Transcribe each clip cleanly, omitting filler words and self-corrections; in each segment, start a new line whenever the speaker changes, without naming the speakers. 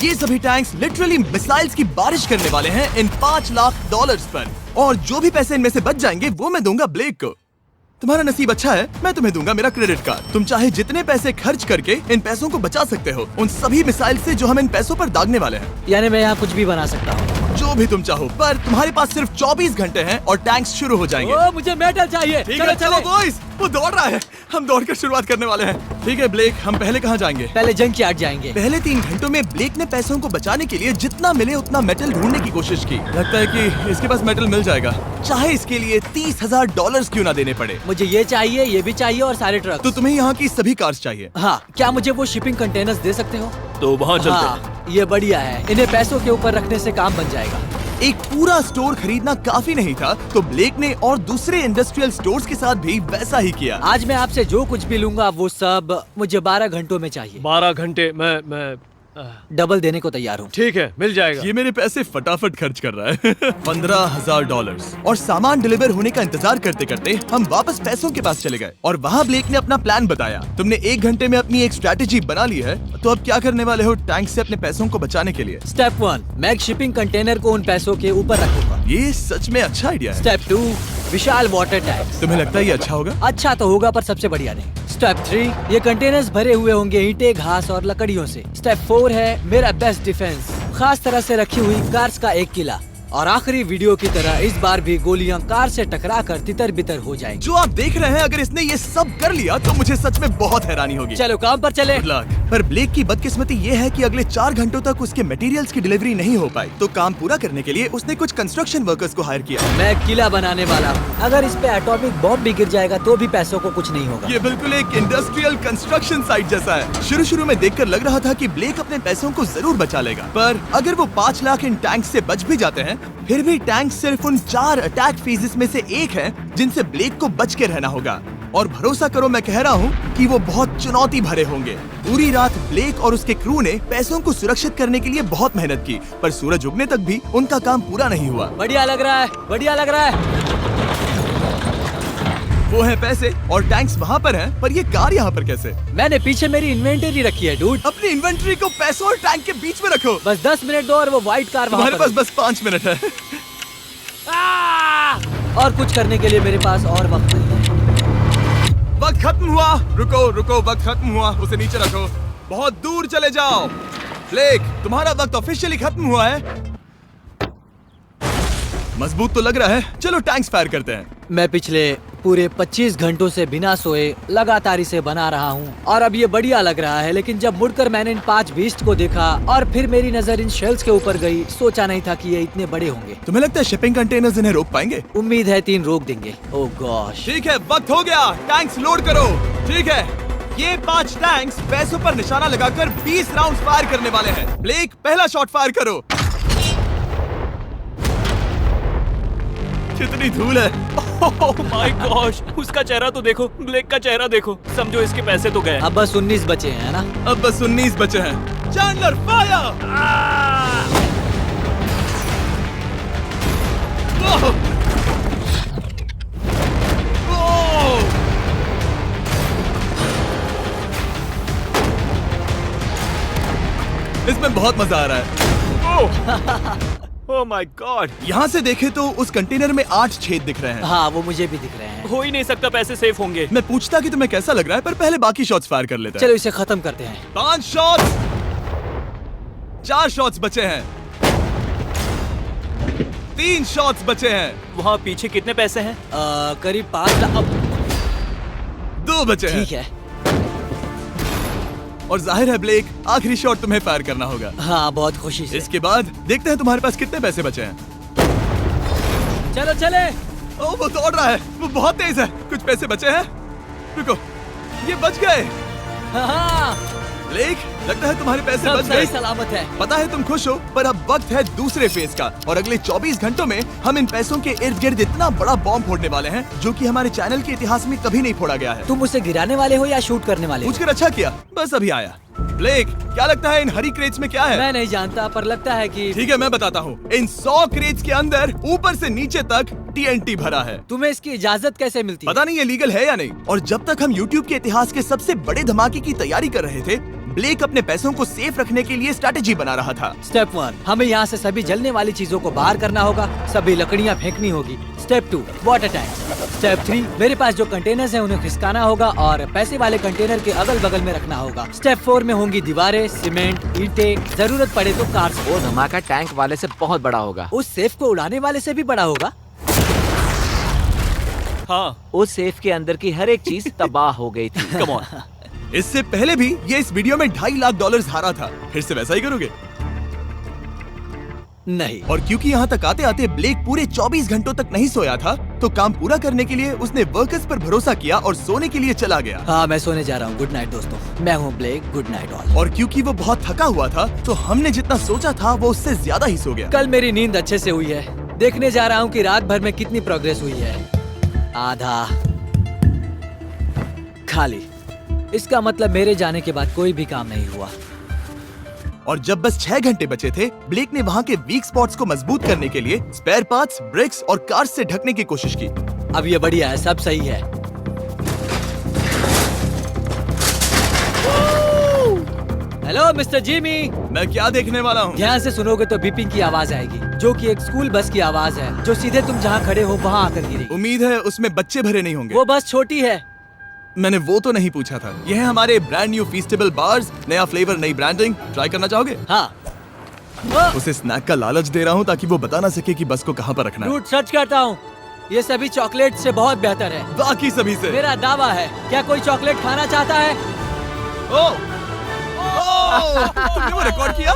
ये सभी tanks literally missiles की बारिश करने वाले हैं इन $5 लाख पर। और जो भी पैसे इनमें से बच जाएंगे वो मैं दूंगा ब्लेक को। तुम्हारा नसीब अच्छा है, मैं तुम्हें दूंगा मेरा क्रेडिट कार्ड। तुम चाहे जितने पैसे खर्च करके इन पैसों को बचा सकते हो, उन सभी मिसाइल से जो हम इन पैसों पर दागने वाले हैं।
यानी मैं यहाँ कुछ भी बना सकता हूँ?
जो भी तुम चाहो, पर तुम्हारे पास सिर्फ 24 घंटे हैं और टैंक्स शुरू हो जाएंगे।
ओ, मुझे मेटल चाहिए।
चलो चलो बॉयज, वो दौड़ रहा है, हम दौड़कर शुरुआत करने वाले हैं। ठीक है ब्लेक, हम पहले कहाँ जाएंगे?
पहले जंक यार्ड जाएंगे।
पहले 3 घंटों में ब्लेक ने पैसों को बचाने के लिए जितना मिले उतना मेटल ढूंढने की कोशिश की। लगता है कि इसके पास मेटल मिल जाएगा, चाहे इसके लिए $30,000 क्यों ना देने पड़े।
मुझे ये चाहिए, ये भी चाहिए और सारे ट्रक।
तो तुम्हें यहाँ की सभी कार्स चाहिए?
हाँ, क्या मुझे वो शिपिंग कंटेनर्स दे सकते हो?
तो वहाँ चलते हैं।
हाँ, ये बढ़िया है, इन्हें पैसों के ऊपर रखने से काम बन जाएगा।
एक पूरा स्टोर खरीदना काफी नहीं था, तो ब्लेक ने और दूसरे इंडस्ट्रियल स्टोर्स के साथ भी वैसा ही किया।
आज मैं आपसे जो कुछ भी लूंगा वो सब मुझे 12 घंटों में चाहिए।
12 घंटे मैं
डबल देने को तैयार हूँ।
ठीक है, मिल जाएगा।
ये मेरे पैसे फटाफट खर्च कर रहा है। $15,000 और सामान डिलीवर होने का इंतजार करते करते हम वापस पैसों के पास चले गए और वहाँ ब्लेक ने अपना प्लान बताया। तुमने 1 घंटे में अपनी एक स्ट्रैटेजी बना ली है, तो अब क्या करने वाले हो टैंक से अपने पैसों को बचाने के लिए?
स्टेप 1, मैं एक शिपिंग कंटेनर को उन पैसों के ऊपर रखूंगा।
ये सच में अच्छा आइडिया है।
स्टेप 2, विशाल वाटर टैंक।
तुम्हें लगता है ये अच्छा होगा?
अच्छा तो होगा, पर सबसे बढ़िया नहीं। स्टेप 3, ये कंटेनर्स भरे हुए होंगे ईंटें, घास और लकड़ियों से। स्टेप 4 है मेरा बेस्ट डिफेंस, खास तरह से रखी हुई कार्स का एक किला। और आखिरी वीडियो की तरह इस बार भी गोलियां कार से टकराकर तितर बितर हो जाएंगी।
जो आप देख रहे हैं, अगर इसने ये सब कर लिया तो मुझे सच में बहुत हैरानी होगी।
चलो काम पर चले।
Good luck। पर ब्लेक की बदकिस्मती ये है कि अगले 4 घंटों तक उसके मटेरियल्स की डिलीवरी नहीं हो पाई, तो काम पूरा करने के लिए उसने कुछ कंस्ट्रक्शन वर्कर्स को हायर किया।
मैं किला बनाने वाला हूँ, अगर इस पे एटॉमिक बॉम्ब भी गिर जाएगा तो भी पैसों को कुछ नहीं होगा।
ये बिल्कुल एक इंडस्ट्रियल कंस्ट्रक्शन साइट जैसा है। शुरू में देखकर लग रहा था कि ब्लेक अपने पैसों को जरूर बचा लेगा, पर अगर वो 5 लाख इन टैंक से बच भी जाते हैं, फिर भी टैंक सिर्फ उन 4 अटैक फेजेस में से एक है जिनसे ब्लेक को बच के रहना होगा। और भरोसा करो, मैं कह रहा हूँ कि वो बहुत चुनौती भरे होंगे। पूरी रात ब्लेक और उसके क्रू ने पैसों को सुरक्षित करने के लिए बहुत मेहनत की, पर सूरज उगने तक भी उनका काम पूरा नहीं हुआ।
बढ़िया लग रहा है, बढ़िया लग रहा है।
वो है पैसे और टैंक्स वहाँ पर हैं, पर ये कार यहाँ पर कैसे?
मैंने पीछे मेरी इन्वेंटरी रखी है डूड।
अपनी इन्वेंट्री को पैसों और टैंक के बीच में रखो।
बस 10 मिनट दो और वो व्हाइट कार वहाँ
तुम्हारे
पर
पास बस 5 मिनट है।
और कुछ करने के लिए मेरे पास और वक्त नहीं है।
वक्त खत्म हुआ। रुको रुको, वक्त खत्म हुआ, उसे नीचे रखो। बहुत दूर चले जाओ। ब्लेक, तुम्हारा वक्त ऑफिशियली खत्म हुआ है। मजबूत तो लग रहा है, चलो टैंक्स फायर करते हैं।
मैं पिछले पूरे 25 घंटों से बिना सोए लगातार इसे बना रहा हूँ और अब ये बढ़िया लग रहा है, लेकिन जब मुड़कर मैंने इन 5 बीस्ट को देखा और फिर मेरी नजर इन शेल्स के ऊपर गई, सोचा नहीं था कि ये इतने बड़े होंगे।
तुम्हें लगता है शिपिंग कंटेनर्स इन्हें रोक पाएंगे?
उम्मीद है 3 रोक देंगे। ओह गॉश।
ठीक है, वक्त हो गया, टैंक्स लोड करो। ठीक है, ये 5 टैंक्स पैसों पर निशाना लगाकर 20 राउंड फायर करने वाले हैं। ब्लेक, पहला शॉट फायर करो। कितनी धूल है।
ओह माय गॉश, उसका चेहरा तो देखो, ब्लेक का चेहरा देखो। समझो इसके पैसे तो गए।
अब बस 19 बचे हैं ना?
अब बस 19 बचे हैं। Chandler fire. इसमें बहुत मजा आ रहा है।
ओह माय गॉड।
यहाँ से देखे तो उस कंटेनर में 8 छेद दिख रहे हैं।
हाँ, वो मुझे भी दिख रहे हैं।
हो ही नहीं सकता, पैसे सेफ होंगे।
मैं पूछता कि तुम्हें कैसा लग रहा है, पर पहले बाकी शॉट्स फायर कर लेते हैं।
चलो इसे खत्म करते हैं।
5 शॉट्स, 4 शॉट्स बचे हैं, 3 शॉट्स बचे हैं।
वहाँ पीछे कितने पैसे हैं?
करीब 5 लाख।
2 बचे हैं।
ठीक है।
और जाहिर है ब्लेक, आखिरी शॉट तुम्हें फायर करना होगा।
हाँ, बहुत खुशी से।
इसके बाद देखते हैं तुम्हारे पास कितने पैसे बचे हैं।
चलो चले।
ओ, वो दौड़ रहा है, वो बहुत तेज है। कुछ पैसे बचे हैं। रुको, ये बच गए।
हाँ,
ब्लेक, लगता है तुम्हारे पैसे
सब
बच
सही
गए।
सलामत है।
पता है तुम खुश हो, पर अब वक्त है दूसरे फेज का और अगले 24 घंटों में हम इन पैसों के इर्द गिर्द इतना बड़ा बॉम्ब फोड़ने वाले हैं जो कि हमारे चैनल के इतिहास में कभी नहीं फोड़ा गया है।
तुम उसे गिराने वाले हो या शूट करने वाले हो?
पूछकर अच्छा किया, बस अभी आया। ब्लेक, क्या लगता है इन हरी क्रेट्स में क्या है?
मैं नहीं जानता, पर लगता है कि
ठीक है, मैं बताता हूँ। इन 100 क्रेट्स के अंदर ऊपर से नीचे तक TNT भरा है।
तुम्हें इसकी इजाजत कैसे मिलती है?
पता नहीं ये लीगल है या नहीं। और जब तक हम YouTube के इतिहास के सबसे बड़े धमाके की तैयारी कर रहे थे, ब्लेक अपने पैसों को सेफ रखने के लिए स्ट्रैटेजी बना रहा था।
स्टेप 1, हमें यहाँ से सभी जलने वाली चीजों को बाहर करना होगा, सभी लकड़ियाँ फेंकनी होगी। Step 2, water tank. स्टेप 3, मेरे पास जो कंटेनर्स हैं उन्हें खिसकाना होगा और पैसे वाले कंटेनर के अगल बगल में रखना होगा। स्टेप 4 में होंगी दीवारें, सीमेंट, ईंटें, जरूरत पड़े तो कार्स।
वो धमाका टैंक वाले से बहुत बड़ा होगा।
उस सेफ को उड़ाने वाले से भी बड़ा होगा।
हाँ,
उस सेफ के अंदर की हर एक चीज तबाह हो गई थी।
Come on.
इससे पहले भी ये इस वीडियो में $2.5 लाख हारा था। फिर से वैसा ही करोगे?
नहीं।
और क्योंकि यहाँ तक आते आते ब्लेक पूरे 24 घंटों तक नहीं सोया था, तो काम पूरा करने के लिए उसने वर्कर्स पर भरोसा किया और सोने के लिए चला गया।
हाँ, मैं सोने जा रहा हूँ। गुड नाइट दोस्तों, मैं हूँ ब्लेक। Good night all.
और क्योंकि वो बहुत थका हुआ था, तो हमने जितना सोचा था वो उससे ज्यादा ही सो गया।
कल मेरी नींद अच्छे से हुई है। देखने जा रहा हूँ कि रात भर में कितनी प्रोग्रेस हुई है। आधा खाली। इसका मतलब मेरे जाने के बाद कोई भी काम नहीं हुआ।
और जब बस 6 घंटे बचे थे, ब्लेक ने वहाँ के वीक स्पॉट्स को मजबूत करने के लिए स्पेयर पार्ट्स, ब्रिक्स और कार्स से ढकने की कोशिश की।
अब ये बढ़िया है, सब सही है। Hello mister Jimmy.
मैं क्या देखने वाला हूँ?
ध्यान से सुनोगे तो बीपिंग की आवाज आएगी, जो कि एक स्कूल बस की आवाज है, जो सीधे तुम जहाँ खड़े हो वहाँ आकर गिरेगी।
उम्मीद है उसमें बच्चे भरे नहीं होंगे।
वो बस छोटी है।
मैंने वो तो नहीं पूछा था। यह है हमारे ब्रांड न्यू फीस्टेबल बार्स, नया फ्लेवर, नई ब्रांडिंग। ट्राई करना चाहोगे?
हाँ।
उसे स्नैक का लालच दे रहा हूँ ताकि वो बता ना सके कि बस को कहाँ पर रखना है।
झूठ सच करता हूँ, ये सभी चॉकलेट से बहुत बेहतर है।
बाकी सभी से।
मेरा दावा है। क्या कोई चॉकलेट खाना चाहता है?
ओह! ओह! तुमने वो रिकॉर्ड किया?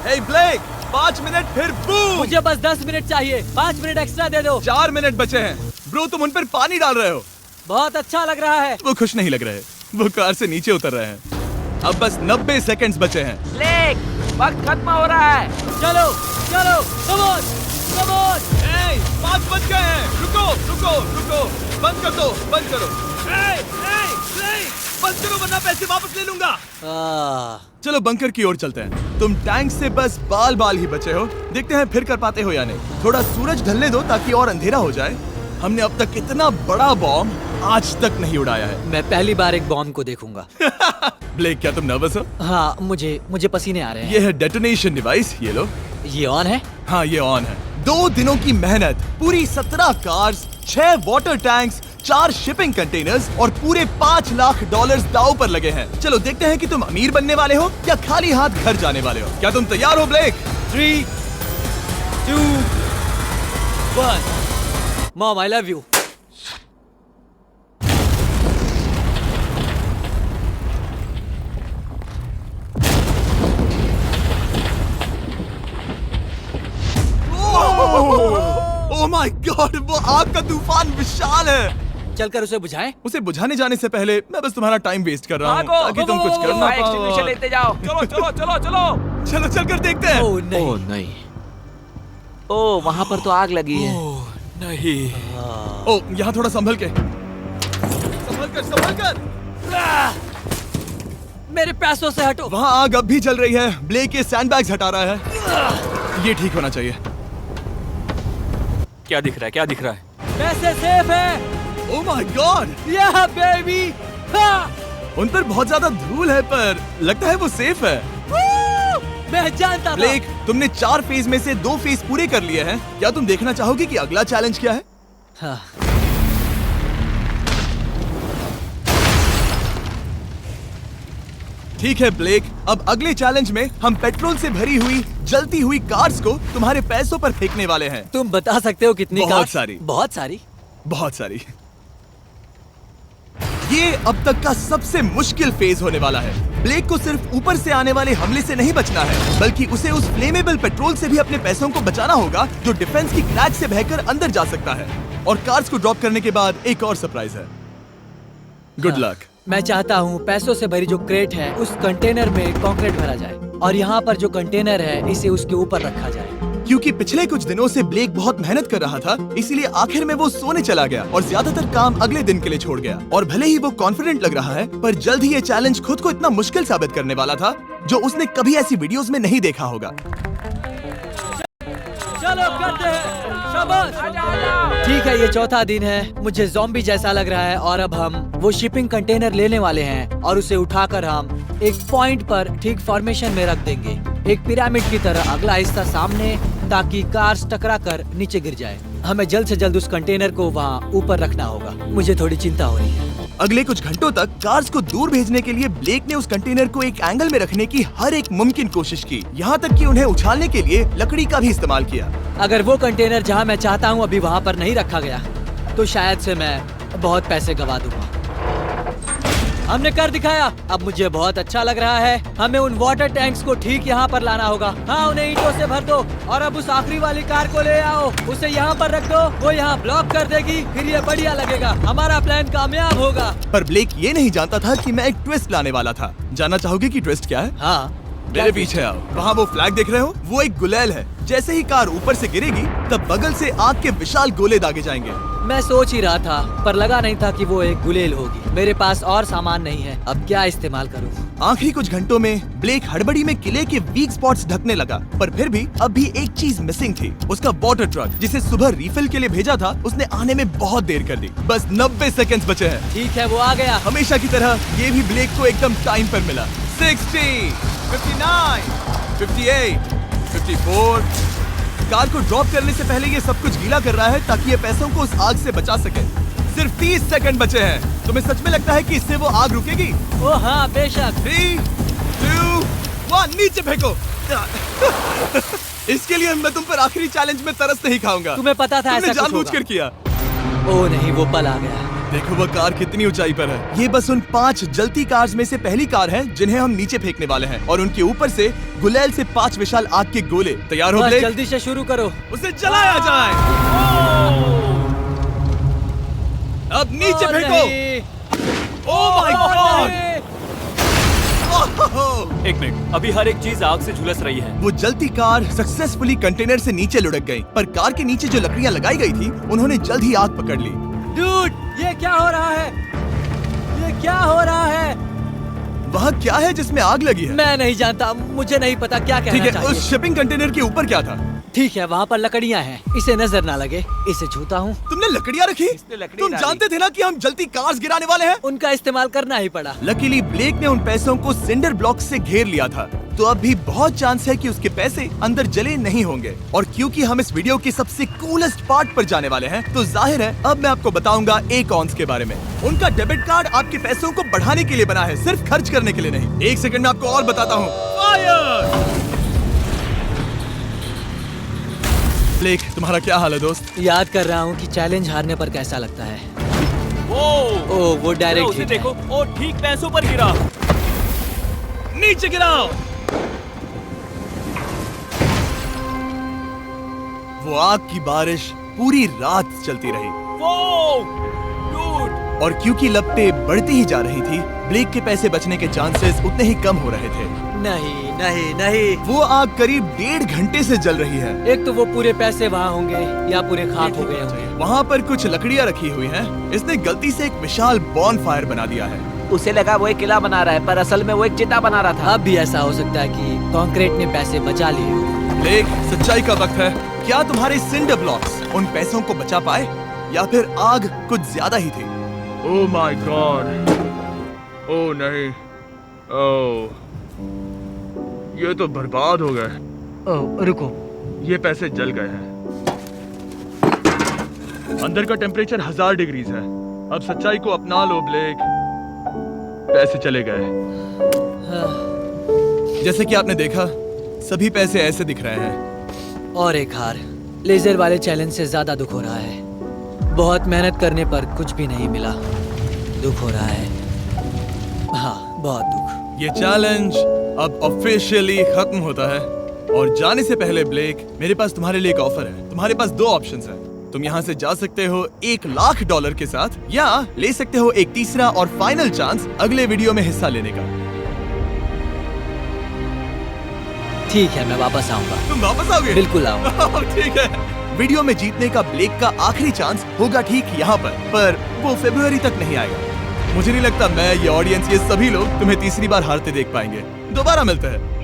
हे ब्लेक, 5 मिनट फिर बूम!
मुझे बस 10 मिनट चाहिए। 5 मिनट एक्स्ट्रा दे दो।
4 मिनट बचे हैं। ब्रो, तुम उन पर पानी डाल रहे हो।
बहुत अच्छा लग रहा है।
वो खुश नहीं लग रहे। वो कार से नीचे उतर रहे हैं। अब बस 90 सेकंड्स बचे हैं।
ब्लेक, वक्त खत्म हो रहा है।
चलो चलो, कम ऑन, कम ऑन।
5 बज गए हैं। रुको रुको रुको, बंद कर दो, बंद करो। बंद करो वरना पैसे वापस ले लूंगा। चलो बंकर की ओर चलते हैं। तुम टैंक से बस बाल बाल ही बचे हो। देखते हैं फिर कर पाते हो या नहीं। थोड़ा सूरज ढलने दो ताकि और अंधेरा हो जाए। हमने अब तक इतना बड़ा बॉम्ब आज तक नहीं उड़ाया है।
मैं पहली बार एक बॉम्ब को देखूंगा।
ब्लेक, क्या तुम नर्वस हो?
हाँ, मुझे पसीने आ रहे हैं।
ये है डेटोनेशन डिवाइस, ये लो।
ये ऑन है?
हाँ, ये ऑन है। 2 दिनों की मेहनत, पूरी 17 cars, 6 water tanks, 4 shipping containers और पूरे $5 लाख दांव पर लगे हैं। चलो देखते हैं कि तुम अमीर बनने वाले हो या खाली हाथ घर जाने वाले हो। क्या तुम तैयार हो Blake?
3, 2, 1। Mom, I love you.
Oh my god, वो आग का तूफान विशाल है।
चलकर उसे बुझाएं?
उसे बुझाने जाने से पहले मैं बस तुम्हारा टाइम वेस्ट कर रहा हूँ
भागो,
ताकि तुम कुछ कर ना
फायर एक्सटिंग्विशर
पाओ।
लेते जाओ। चलो चलो चलो चलो।
चलो चलकर देखते हैं।
ओह नहीं।
ओह नहीं, ओह वहाँ पर तो आग लगी है।
ओह, नहीं।
ओह, यहाँ थोड़ा संभल के, संभल कर।
मेरे पैसों से हटो।
वहाँ आग अब भी जल रही है। ब्लेक ये सैंडबैग्स हटा रहा है। ये ठीक होना चाहिए।
क्या दिख रहा है? क्या दिख रहा है?
पैसे सेफ है।
ओह माय गॉड,
या बेबी।
उन पर बहुत ज्यादा धूल है पर लगता है वो सेफ है।
मैं जानता था।
ब्लेक, तुमने 4 फेज में से 2 फेज पूरे कर लिए हैं। क्या तुम देखना चाहोगे कि अगला चैलेंज क्या है?
हाँ।
ठीक है ब्लेक, अब अगले चैलेंज में हम पेट्रोल से भरी हुई जलती हुई कार्स को तुम्हारे पैसों पर फेंकने वाले हैं।
तुम बता सकते हो कितनी?
बहुत
कार?
सारी।
बहुत सारी।
बहुत सारी। ये अब तक का सबसे मुश्किल फेज होने वाला है। ब्लेक को सिर्फ ऊपर से आने वाले हमले से नहीं बचना है, बल्कि उसे उस फ्लेमेबल पेट्रोल से भी अपने पैसों को बचाना होगा जो डिफेंस की क्रैक से बहकर अंदर जा सकता है। और कार्स को ड्रॉप करने के बाद एक और सरप्राइज है। Good luck.
मैं चाहता हूँ पैसों से भरी जो क्रेट है उस कंटेनर में कंक्रीट भरा जाए और यहाँ पर जो कंटेनर है इसे उसके ऊपर रखा जाए।
क्योंकि पिछले कुछ दिनों से ब्लेक बहुत मेहनत कर रहा था, इसीलिए आखिर में वो सोने चला गया और ज्यादातर काम अगले दिन के लिए छोड़ गया। और भले ही वो कॉन्फिडेंट लग रहा है, पर जल्द ही ये चैलेंज खुद को इतना मुश्किल साबित करने वाला था जो उसने कभी ऐसी वीडियोस में नहीं देखा होगा।
चलो करते हैं। ठीक है, ये चौथा दिन है। मुझे ज़ॉम्बी जैसा लग रहा है और अब हम वो शिपिंग कंटेनर लेने वाले हैं और उसे उठाकर हम एक पॉइंट पर ठीक फॉर्मेशन में रख देंगे, एक पिरामिड की तरह। अगला हिस्सा सामने, ताकि कार्स टकरा कर नीचे गिर जाए। हमें जल्द से जल्द उस कंटेनर को वहाँ ऊपर रखना होगा। मुझे थोड़ी चिंता हो रही है।
अगले कुछ घंटों तक कार्स को दूर भेजने के लिए ब्लेक ने उस कंटेनर को एक एंगल में रखने की हर एक मुमकिन कोशिश की, यहाँ तक कि उन्हें उछालने के लिए लकड़ी का भी इस्तेमाल किया।
अगर वो कंटेनर जहाँ मैं चाहता हूँ अभी वहाँ पर नहीं रखा गया तो शायद से मैं बहुत पैसे गवा दूंगा। हमने कर दिखाया, अब मुझे बहुत अच्छा लग रहा है। हमें उन वाटर टैंक्स को ठीक यहाँ पर लाना होगा। हाँ, उन्हें ईंटों से भर दो और अब उस आखिरी वाली कार को ले आओ, उसे यहाँ पर रख दो। वो यहाँ ब्लॉक कर देगी, फिर ये बढ़िया लगेगा। हमारा प्लान कामयाब होगा।
पर ब्लेक ये नहीं जानता था कि मैं एक ट्विस्ट लाने वाला था। जानना चाहोगे कि ट्विस्ट क्या है?
हाँ,
मेरे पीछे आओ। वहाँ वो फ्लैग देख रहे हो? वो एक गुलेल है। जैसे ही कार ऊपर से गिरेगी तब बगल से आग के विशाल गोले दागे जाएंगे।
मैं सोच ही रहा था, पर लगा नहीं था कि वो एक गुलेल होगी। मेरे पास और सामान नहीं है, अब क्या इस्तेमाल करूँ?
आखिरी कुछ घंटों में ब्लेक हड़बड़ी में किले के वीक स्पॉट्स ढकने लगा, पर फिर भी अब भी एक चीज मिसिंग थी। उसका वाटर ट्रक, जिसे सुबह रिफिल के लिए भेजा था, उसने आने में बहुत देर कर दी। बस 90 सेकंड्स बचे हैं।
ठीक है, वो आ गया।
हमेशा की तरह ये भी ब्लेक को एकदम टाइम पर मिला। 60, 59, 58, 54। कार को ड्रॉप करने से पहले ये सब कुछ गीला कर रहा है ताकि ये पैसों को उस आग से बचा सके। सिर्फ 30 सेकंड बचे हैं। तुम्हें सच में लगता है कि इससे वो आग रुकेगी?
ओ हाँ, बेशक।
3, 2, 1, नीचे फेंको। इसके लिए मैं तुम पर आखिरी चैलेंज में तरस नहीं खाऊंगा।
तुम्हें पता था
तुमने
ऐसा कुछ
जानबूझकर
होगा।
किया।
ओ नहीं, वो पल आ गया।
देखो वो कार कितनी ऊंचाई पर है। ये बस उन 5 जलती कार्स में से पहली कार है जिन्हें हम नीचे फेंकने वाले हैं, और उनके ऊपर से गुलेल से 5 विशाल आग के गोले। तैयार हो
बस
ब्लेक?
जल्दी से शुरू करो।
उसे जलाया जाए। अब नीचे
ओ
फेंको।
नहीं।
ओह माय गॉड!
एक मिनट, अभी हर एक चीज आग से झुलस रही है।
वो जलती कार सक्सेसफुली कंटेनर से नीचे लुढ़क गई, पर कार के नीचे जो लकड़ियां लगाई गई थी उन्होंने जल्द ही आग पकड़ ली।
डूड, ये क्या हो रहा है? ये क्या हो रहा है?
वहाँ क्या है जिसमें आग लगी है?
मैं नहीं जानता, मुझे नहीं पता क्या
ठीक
कहना
है,
चाहिए।
उस शिपिंग कंटेनर के ऊपर क्या था?
ठीक है, वहाँ पर लकड़ियाँ हैं, इसे नजर ना लगे। इसे छूता हूँ।
तुमने लकड़ियाँ रखी?
लकड़ी
तुम
डाली।
जानते थे ना कि हम जलती कार्स गिराने वाले हैं?
उनका इस्तेमाल करना ही पड़ा।
लकीली ब्लेक ने उन पैसों को सिंडर ब्लॉक से घेर लिया था, तो अब भी बहुत चांस है कि उसके पैसे अंदर जले नहीं होंगे। और क्योंकि हम इस वीडियो के सबसे कूलेस्ट पार्ट पर जाने वाले हैं, तो जाहिर है अब मैं आपको बताऊंगा एकॉन्स के बारे में। उनका डेबिट कार्ड आपके पैसों को बढ़ाने के लिए बना है, सिर्फ खर्च करने के लिए नहीं। एक सेकंड में आपको और बताता हूँ। फायर! ब्लेक, तुम्हारा क्या हाल है दोस्त?
याद कर रहा हूँ कि चैलेंज हारने पर कैसा लगता है। वो
उसे
डायरेक्ट
देखो, ओ ठीक पैसों पर गिरा।
नीचे गिराओ। वो आग की बारिश पूरी रात चलती रही,
डूड,
और क्योंकि लपटें बढ़ती ही जा रही थी, ब्लेक के पैसे बचने के चांसेस उतने ही कम हो रहे थे।
नहीं नहीं नहीं,
वो आग करीब 1.5 घंटे से जल रही है।
एक तो वो पूरे पैसे वहाँ होंगे या पूरे खाक हो गए होंगे।
वहाँ पर कुछ लकड़ियाँ रखी हुई हैं। इसने गलती से एक विशाल बॉनफायर बना दिया है।
उसे लगा वो एक किला बना रहा है, पर असल में वो एक चिता बना रहा था।
अब भी ऐसा हो सकता है कि कंक्रीट ने पैसे बचा लिए हो।
ब्लेक, सच्चाई का वक्त है। क्या तुम्हारे सिंडर ब्लॉक्स उन पैसों को बचा पाए, या फिर आग कुछ ज्यादा ही थी?
ओह माय गॉड! ओह नहीं! ओह, ये तो बर्बाद हो गए।
ओह, रुको।
ये पैसे जल गए हैं। अंदर का टेम्परेचर 1000 डिग्रीज है। अब सच्चाई को अपना लो ब्लेक। पैसे चले गए।
जैसे कि आपने देखा, सभी पैसे ऐसे दिख रहे हैं।
और एक हार। लेजर वाले चैलेंज से ज्यादा दुख हो रहा है। बहुत मेहनत करने पर कुछ भी नहीं मिला। दुख हो रहा है। हाँ, बहुत दुख।
ये चैलेंज अब ऑफिशियली खत्म होता है। और जाने से पहले ब्लेक, मेरे पास तुम्हारे लिए एक ऑफर है। तुम्हारे पास 2 ऑप्शंस हैं। तुम यहाँ से जा सकते हो $1,00,000 के साथ, या ले सकते हो एक तीसरा और फाइनल चांस अगले वीडियो में हिस्सा लेने का।
ठीक है, मैं वापस आऊंगा।
तुम वापस आओगे?
बिल्कुल आऊंगा।
ठीक है। वीडियो में जीतने का ब्लेक का आखिरी चांस होगा ठीक यहाँ पर वो फरवरी तक नहीं आएगा। मुझे नहीं लगता मैं, ये ऑडियंस, ये सभी लोग तुम्हें तीसरी बार हारते देख पाएंगे। दोबारा मिलते हैं।